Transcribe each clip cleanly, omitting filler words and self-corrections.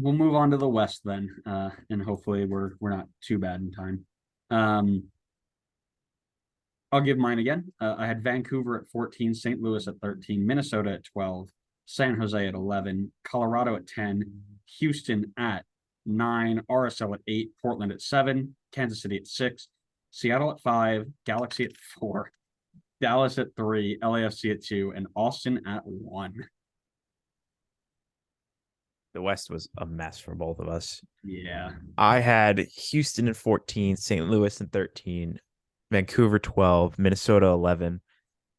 we'll move on to the West then, and hopefully we're not too bad in time. Um, I'll give mine again. I had Vancouver at 14, St. Louis at 13, Minnesota at 12, San Jose at 11, Colorado at 10, Houston at 9, RSL at 8, Portland at 7, Kansas City at 6, Seattle at 5, Galaxy at 4, Dallas at 3, LAFC at 2, and Austin at 1. The West was a mess for both of us. Yeah. I had Houston at 14, St. Louis at 13, Vancouver 12, Minnesota 11,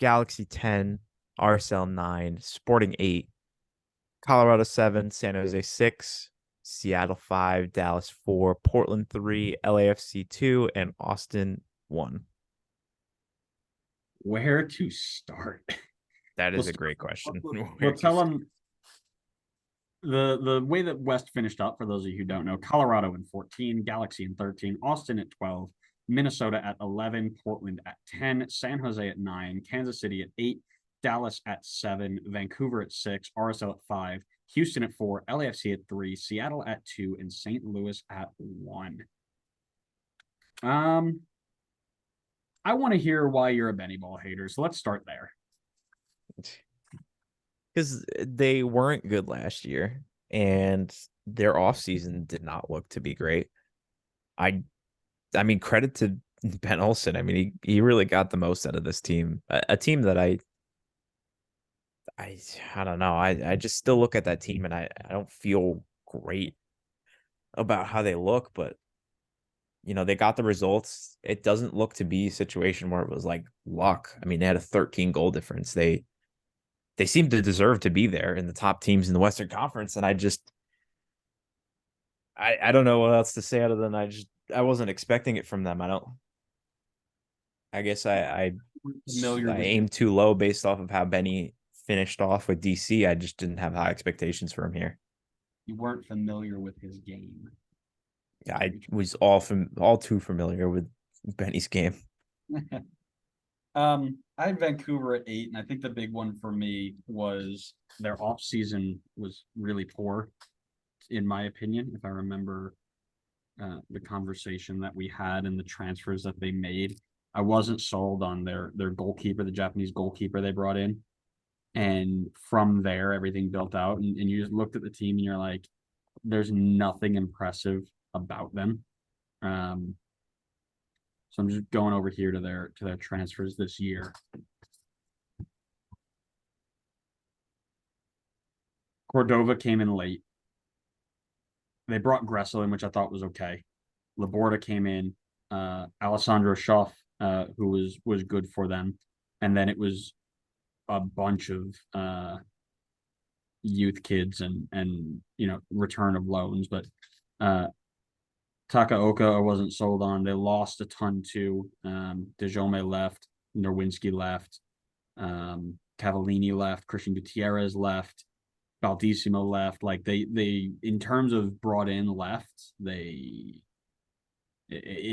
Galaxy 10, RSL 9, Sporting 8, Colorado 7, San Jose 6, Seattle 5, Dallas 4, Portland 3, LAFC 2, and Austin 1. Where to start? That We'll, is a great question. we'll tell them the way that West finished up, for those of you who don't know: Colorado in 14, Galaxy in 13, Austin at 12, Minnesota at 11, Portland at 10, San Jose at 9, Kansas City at 8, Dallas at 7, Vancouver at 6, RSL at 5, Houston at 4, LAFC at 3, Seattle at 2, and St. Louis at 1. I want to hear why you're a Benny Ball hater, so let's start there. Because they weren't good last year, and their offseason did not look to be great. I mean, credit to Ben Olsen. I mean, he really got the most out of this team. A team that I don't know. I just still look at that team and I don't feel great about how they look, but they got the results. It doesn't look to be a situation where it was like luck. I mean, they had a 13 goal difference. They seem to deserve to be there in the top teams in the Western Conference, and I don't know what else to say other than I wasn't expecting it from them. I guess I aimed too low based off of how Benny finished off with DC. I just didn't have high expectations for him here. You weren't familiar with his game. I was all too familiar with Benny's game. I had Vancouver at 8, and I think the big one for me was their off season was really poor, in my opinion. If I remember the conversation that we had and the transfers that they made, I wasn't sold on their goalkeeper, the Japanese goalkeeper they brought in. And from there, everything built out, and you just looked at the team and you're like, there's nothing impressive about them. So I'm just going over here to their transfers this year. Cordova came in late. They brought Gressel in, which I thought was okay. Laborda came in. Alessandro Schaff, who was good for them, and then it was a bunch of youth kids and return of loans. But Takaoka I wasn't sold on. They lost a ton too. Dejome left, Nerwinski left, Cavallini left, Christian Gutierrez left, Baldissimo left. Like they in terms of brought in left, it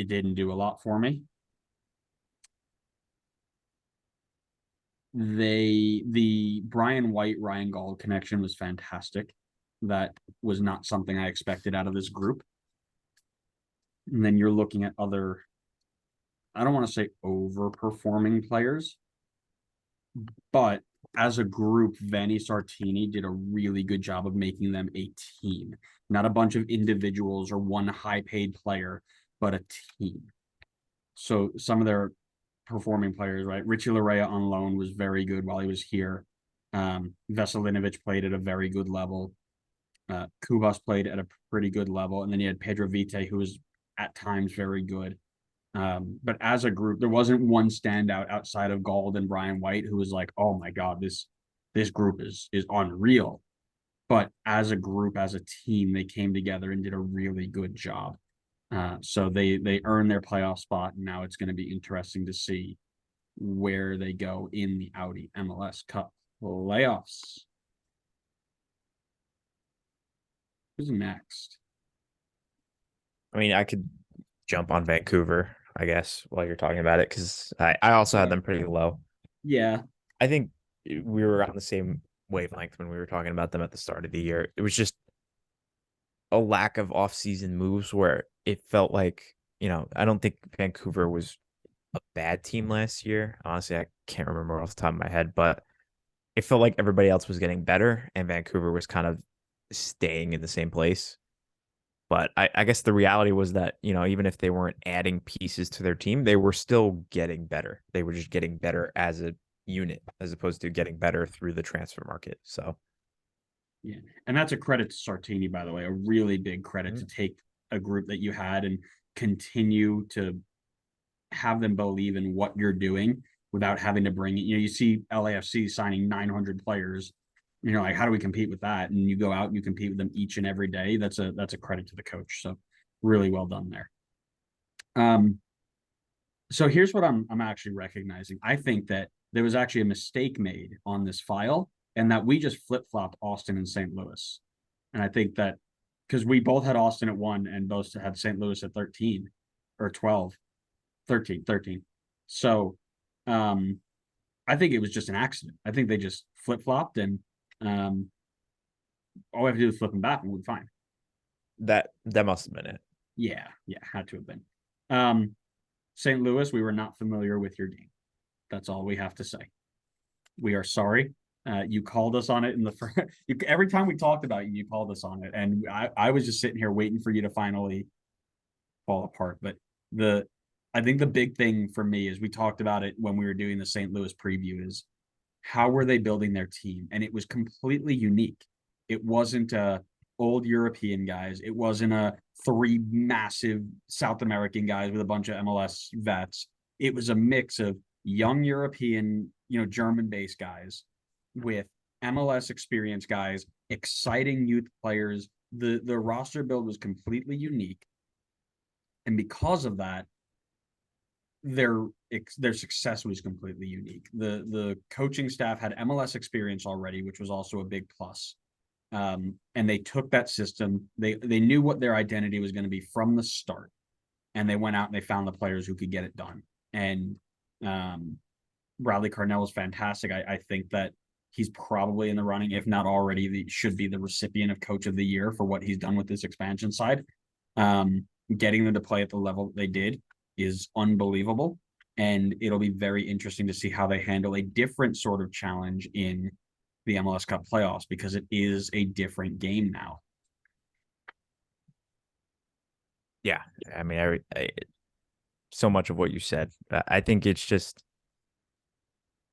didn't do a lot for me. The Brian White Ryan Gauld connection was fantastic. That was not something I expected out of this group. And then you're looking at other, I don't want to say overperforming players, but as a group, Vanni Sartini did a really good job of making them a team, not a bunch of individuals or one high paid player, but a team. So some of their performing players, right? Richie Larea on loan was very good while he was here. Veselinovic played at a very good level. Kubas played at a pretty good level. And then you had Pedro Vite, who was at times very good. But as a group, there wasn't one standout outside of Gauld and Brian White who was like, oh my God, this group is unreal. But as a group, as a team, they came together and did a really good job. So they earned their playoff spot, and now it's going to be interesting to see where they go in the Audi MLS Cup playoffs. Who's next? I mean, I could jump on Vancouver, I guess, while you're talking about it, because I also had them pretty low. Yeah. I think we were on the same wavelength when we were talking about them at the start of the year. It was just a lack of off-season moves where it felt like, I don't think Vancouver was a bad team last year. Honestly, I can't remember off the top of my head, but it felt like everybody else was getting better and Vancouver was kind of staying in the same place. But I guess the reality was that, even if they weren't adding pieces to their team, they were still getting better. They were just getting better as a unit as opposed to getting better through the transfer market. So, Yeah. And that's a credit to Sartini, by the way, a really big credit to take a group that you had and continue to have them believe in what you're doing without having to bring, you see LAFC signing 900 players, like how do we compete with that? And you go out and you compete with them each and every day. That's a credit to the coach. So really well done there. So here's what I'm actually recognizing. I think that there was actually a mistake made on this file and that we just flip-flopped Austin and St. Louis. And I think that because we both had Austin at 1 and both had St. Louis at 13 or 12, 13. So I think it was just an accident. I think they just flip-flopped and all we have to do is flip them back and we'll be fine. that must have been it. Yeah, had to have been. St. Louis, we were not familiar with your game. That's all we have to say. We are sorry. You called us on it in the first. Every time we talked about you, you called us on it, and I was just sitting here waiting for you to finally fall apart. But I think the big thing for me is we talked about it when we were doing the St. Louis preview is how were they building their team, and it was completely unique. It wasn't old European guys. It wasn't a 3 massive South American guys with a bunch of MLS vets. It was a mix of young European, German-based guys with MLS experienced guys, exciting youth players. The roster build was completely unique. And because of that, their success was completely unique. The coaching staff had MLS experience already, which was also a big plus. And they took that system. They knew what their identity was going to be from the start, and they went out and they found the players who could get it done. And Bradley Carnell is fantastic. I think that he's probably in the running, if not already, should be the recipient of Coach of the Year for what he's done with this expansion side. Getting them to play at the level they did is unbelievable. And it'll be very interesting to see how they handle a different sort of challenge in the MLS Cup playoffs because it is a different game now. Yeah. I mean, so much of what you said. I think it's just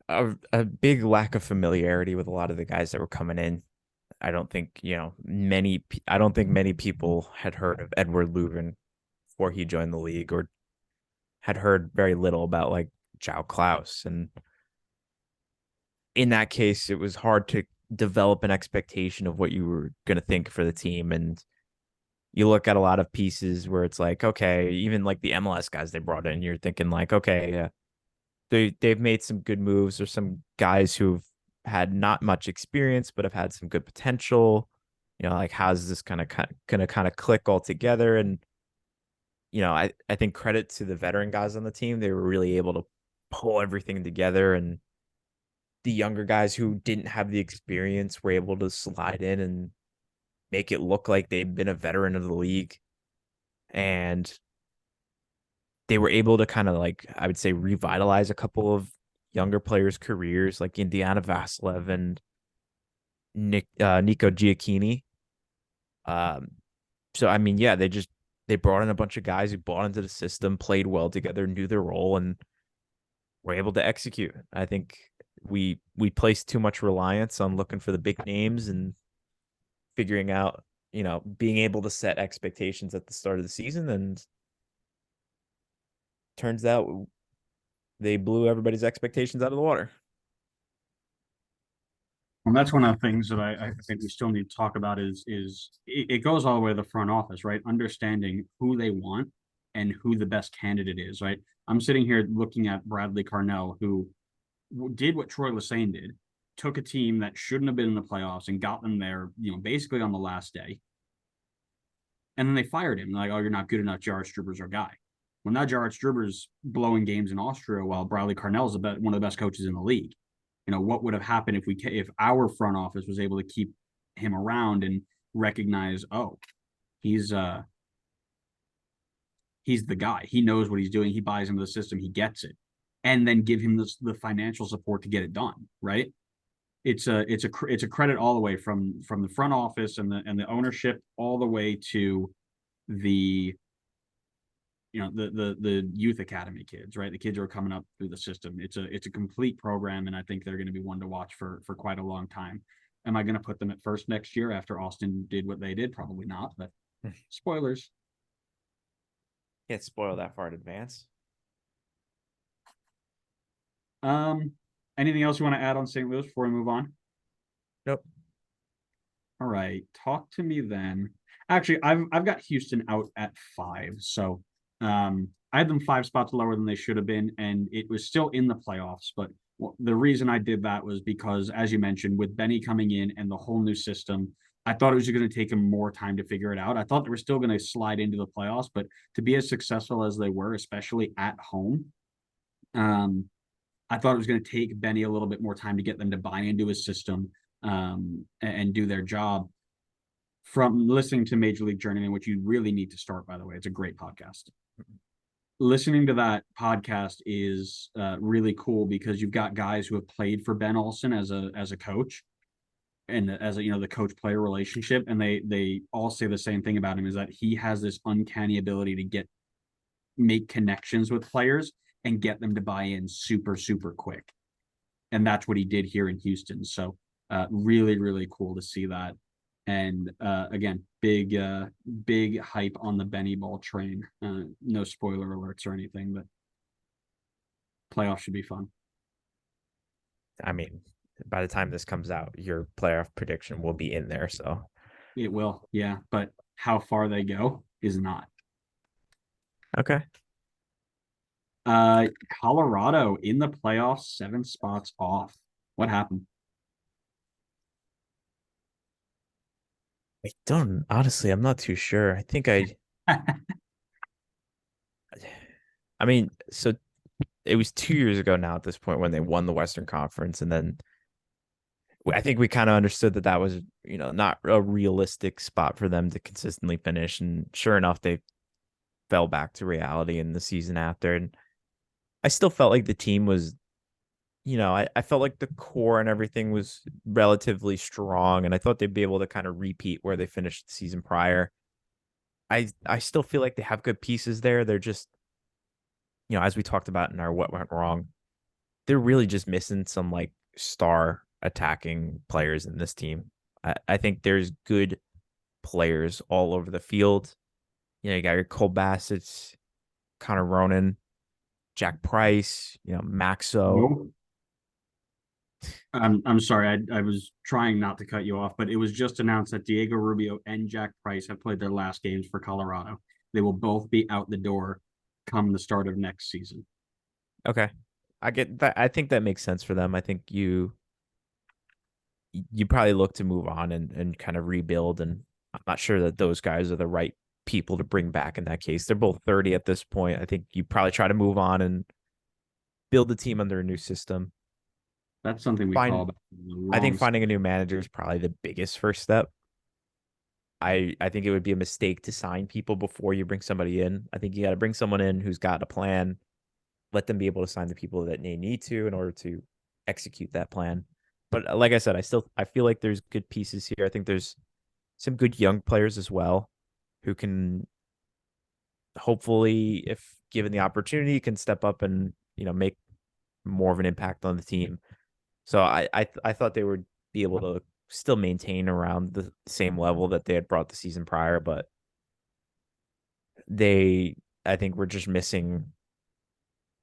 a big lack of familiarity with a lot of the guys that were coming in. I don't think, I don't think many people had heard of Edward Leuven before he joined the league or had heard very little about like João Klaus. And in that case, it was hard to develop an expectation of what you were going to think for the team. And you look at a lot of pieces where it's like, okay, even like the MLS guys they brought in, you're thinking like, okay, they've made some good moves. There's some guys who've had not much experience, but have had some good potential. Like how's this gonna kind of click all together? And I think credit to the veteran guys on the team. They were really able to pull everything together, and the younger guys who didn't have the experience were able to slide in and make it look like they've been a veteran of the league. And they were able to kind of like, I would say, revitalize a couple of younger players' careers, like Indiana Vassilev and Nico Giacchini. So I mean, yeah, they brought in a bunch of guys who bought into the system, played well together, knew their role, and were able to execute. I think we placed too much reliance on looking for the big names and figuring out, being able to set expectations at the start of the season, and turns out they blew everybody's expectations out of the water. And that's one of the things that I think we still need to talk about is it goes all the way to the front office, right? Understanding who they want and who the best candidate is, right? I'm sitting here looking at Bradley Carnell, who did what Troy Lesesne did, took a team that shouldn't have been in the playoffs and got them there, basically on the last day. And then they fired him. Like, oh, you're not good enough. Jared Struber's our guy. Well, now Jared Struber's blowing games in Austria while Bradley Carnell's one of the best coaches in the league. What would have happened if our front office was able to keep him around and recognize, oh, He's the guy. He knows what he's doing. He buys into the system. He gets it, and then give him the financial support to get it done. Right. It's a credit all the way from the front office and the ownership all the way to the the youth academy kids, right? The kids who are coming up through the system. It's a complete program, and I think they're going to be one to watch for quite a long time. Am I going to put them at first next year after Austin did what they did? Probably not, but spoilers. Can't spoil that far in advance. Um, Anything else you want to add on St. Louis before we move on? Nope. All right, talk to me then. Actually, I've got Houston out at 5, so I had them 5 spots lower than they should have been, and it was still in the playoffs. But the reason I did that was because, as you mentioned, with Benny coming in and the whole new system, I thought it was going to take him more time to figure it out. I thought they were still going to slide into the playoffs, but to be as successful as they were, especially at home, I thought it was going to take Benny a little bit more time to get them to buy into his system and do their job. From listening to Major League Journeyman, which you really need to start, by the way, it's a great podcast. Listening to that podcast is really cool because you've got guys who have played for Ben Olsen as a coach and as a the coach player relationship, and they all say the same thing about him, is that he has this uncanny ability to make connections with players and get them to buy in super quick, and that's what he did here in Houston. So really cool to see that. And again, big hype on the Benny Ball train. No spoiler alerts or anything, but playoffs should be fun. I mean, by the time this comes out, your playoff prediction will be in there. So It will, yeah, but how far they go is not. okay. Colorado in the playoffs, 7 spots off. What happened? I don't honestly, I'm not too sure. I mean, so it was 2 years ago now at this point when they won the Western Conference, and then I think we kind of understood that that was, not a realistic spot for them to consistently finish. And sure enough, they fell back to reality in the season after. And I still felt like the team was, I felt like the core and everything was relatively strong, and I thought they'd be able to kind of repeat where they finished the season prior. I still feel like they have good pieces there. They're just, as we talked about in our what went wrong, they're really just missing some like star attacking players in this team. I think there's good players all over the field. You got your Cole Bassett's, Connor Ronan, Jack Price, Maxo. No. I'm sorry. I was trying not to cut you off, but it was just announced that Diego Rubio and Jack Price have played their last games for Colorado. They will both be out the door come the start of next season. Okay. I get that. I think that makes sense for them. I think you probably look to move on and kind of rebuild. And I'm not sure that those guys are the right people to bring back in that case. They're both 30 at this point. I think you probably try to move on and build the team under a new system. That's something we call about. I think finding a new manager is probably the biggest first step. I think it would be a mistake to sign people before you bring somebody in. I think you got to bring someone in who's got a plan, let them be able to sign the people that they need to in order to execute that plan. But like I said, I feel like there's good pieces here. I think there's some good young players as well who can hopefully, if given the opportunity, can step up and make more of an impact on the team. So I thought they would be able to still maintain around the same level that they had brought the season prior, but I think we're just missing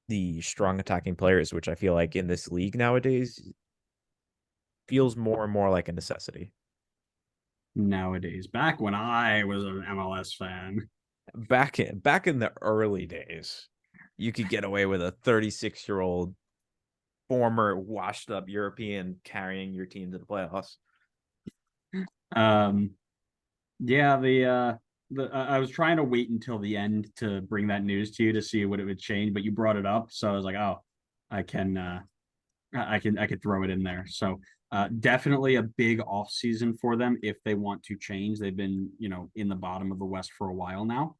the strong attacking players, which I feel like in this league nowadays feels more and more like a necessity. Nowadays, back when I was an MLS fan, Back in the early days, you could get away with a 36-year-old former washed up European carrying your team to the playoffs. Yeah, I was trying to wait until the end to bring that news to you to see what it would change, but you brought it up, so I was like, oh, I could throw it in there. So Definitely a big off season for them if they want to change. They've been, in the bottom of the West for a while now.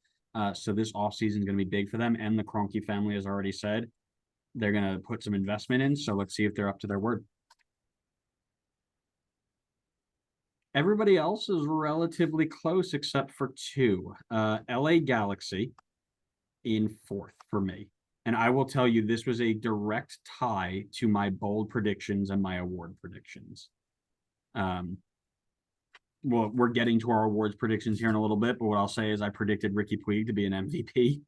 So this off season is going to be big for them. And the Kroenke family has already said they're going to put some investment in. So let's see if they're up to their word. Everybody else is relatively close except for two. LA Galaxy in fourth for me. And I will tell you, this was a direct tie to my bold predictions and my award predictions. Well, we're getting to our awards predictions here in a little bit, but what I'll say is I predicted Ricky Puig to be an MVP.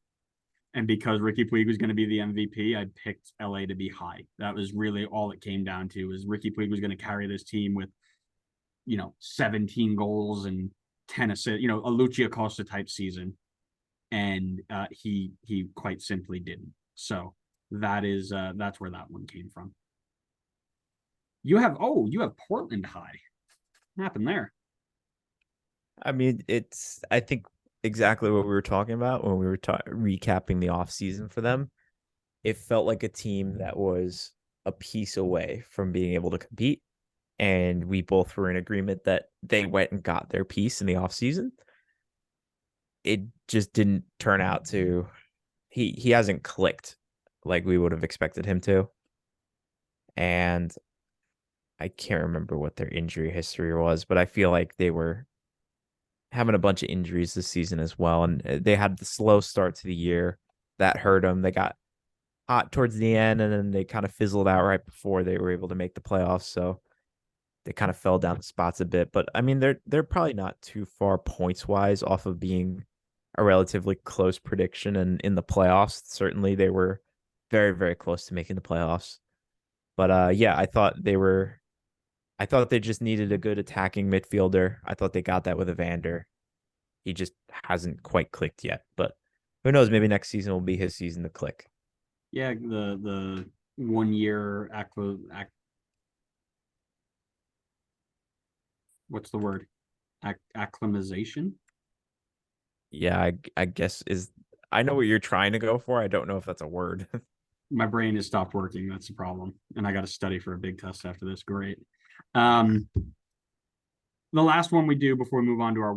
And because Ricky Puig was going to be the MVP, I picked LA to be high. That was really all it came down to, was Ricky Puig was going to carry this team with, 17 goals and 10 assists, a Lucia Costa type season. And he quite simply didn't. So that's where that one came from. You have Portland high. What happened there? I mean, I think exactly what we were talking about when we were recapping the offseason for them. It felt like a team that was a piece away from being able to compete. And we both were in agreement that they went and got their piece in the offseason. It just didn't turn out to, he hasn't clicked like we would have expected him to. And I can't remember what their injury history was, but I feel like they were having a bunch of injuries this season as well. And they had the slow start to the year that hurt them. They got hot towards the end, and then they kind of fizzled out right before they were able to make the playoffs. So they kind of fell down the spots a bit. But I mean, they're probably not too far points wise off of being a relatively close prediction. And in the playoffs, certainly they were very, very close to making the playoffs. But yeah, I thought they just needed a good attacking midfielder. I thought they got that with Evander. He just hasn't quite clicked yet. But who knows? Maybe next season will be his season to click. Yeah, the 1 year what's the word? Acclimatization. Yeah, I guess I know what you're trying to go for. I don't know if that's a word. My brain has stopped working. That's the problem, and I got to study for a big test after this. Great. The last one we do before we move on to our